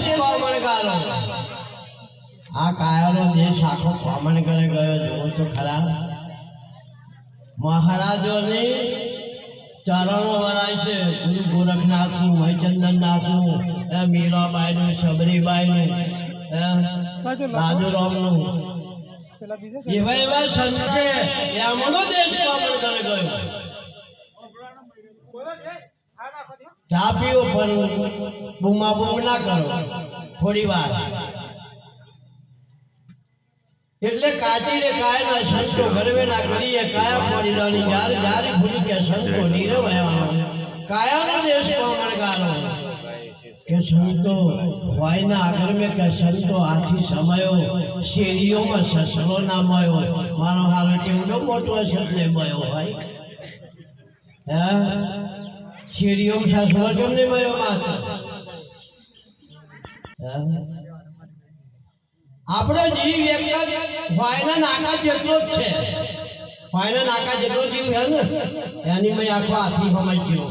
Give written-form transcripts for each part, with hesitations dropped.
દેશ પામણ ગારો આ કાયાનો દેશ આખો પામણ કરે ગયો જોવો તો ખરા મહારાજોની ચરણો વરાય છે ગુરુ ગોરખનાથનું મહેચંદનનાથનું મીરાબાઈનું શબરીબાઈનું રાજુરામનું એવા એવા સંત છે એમનો દેશ પામણ કરે ગયો ચા પીવો પણ બૂમા બૂમ ના કરો થોડી વાર એટલે કાચી રે કાય ના સંતો ગરવે ના કરીએ કાયા પડી રાની જારે જારે ભૂલી કે સંતો નીરવયા કાયાનો દેશ પામણ ગારો કે સંતો હોય ના આગળ મેં કે સંતો આથી સમયો શેરીઓમાં સસલો ના મયો મારો હારો કેવડો મોટો સસલે મયો હોય હે શેરીઓમાં સસલો કેમ નહીં મયો માત્ર આપણો જીવ એક જ વાયના નાકા જેટલો જ છે વાયના નાકા જેટલો જીવ છે ને એની મેં આખો હાથી સમજ્યો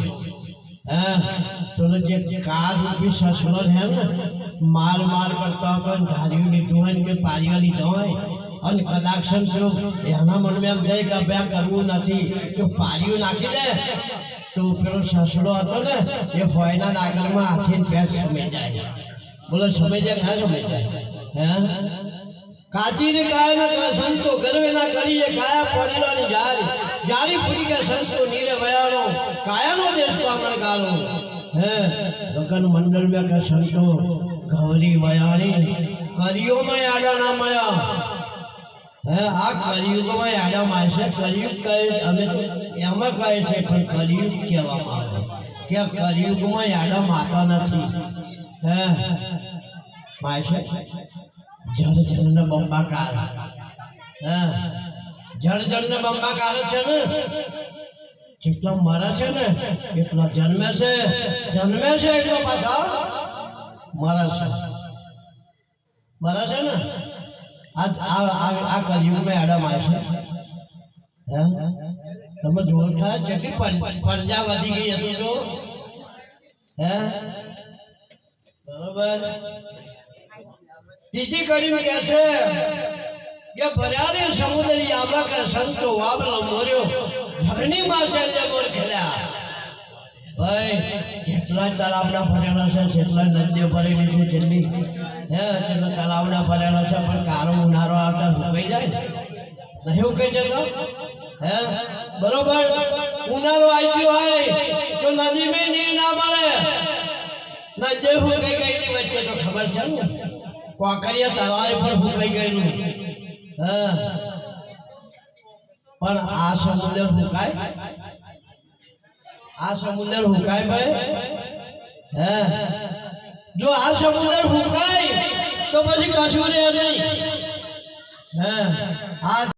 તો જે કાર રૂપી સસલો છે ને માર માર કરતા હોય ધાર્યું લીધું હોય કે પારીઓ લીધો હોય અને કદાચ જો એના મનમાં એમ જાય કે અભ્યાસ કરવું નથી તો પારીઓ નાખી દે તો પેલો સસલો હતો ને એ ભોયના નાગરમાં હાથીને પેટ સમય જાય બોલો સમય જાય ના સમય જાય હે કાચી રે કાયા ના સંતો ગરવે ના કરીએ કાયા પોરીલાની જારી ફૂટી કે સંતો નીરે વયાનો કાયાનો દેશ પામણ ગારો હે ગગન મંડળ में કે સંતો ગૌરી વયાણી કરિયોમાં આડા ના મયા હે આ કરિયુગમાં આડા માં છે કરિયુગ કહે અમે તો એમાં કહે છે પણ કરિયુગ કહેવામાં આવે કે કરિયુગમાં આડા માતા નથી હે માય છે જળ જળ બંબાકાર જળ જળ બંબાકાર છે ને જેટલો મરે છે ને એટલો જન્મે છે એટલો પાછા મરે છે ને આ કલયુગમાં એડમ આવશે તમે જોર થાય જેટલી પડજા વધી ગઈ હતી જો હે બરોબર ત્રીજી કડી કે છે કે ભર્યા રે સમુદ્રી આબા કે સંતો વાબલો મોર્યો ધરણી માં છે મોર ખેલ્યા ભાઈ જેટલા તળાવડા ભરેલા છે જેટલા નદીઓ ભરેલી છે જેટલી જેટલા તળાવડા ભરેલા છે પણ કારો ઉનાળો આવતા સુકાઈ જાય નહીં ઉકાઈ જતો હે બરોબર ઉનાળો આવી ગયો હોય તો નદીમાં નીર ના મળે ના જે સુકાઈ ગયેલી વચ્ચે તો ખબર છે ને કોકરિયા તળાવે પણ સુકાઈ ગયેલું પણ આ સમુદ્ર સુકાય ભાઈ હે જો આ સમુદ્ર સુકાય તો પછી કશું રહે નહીં હે આ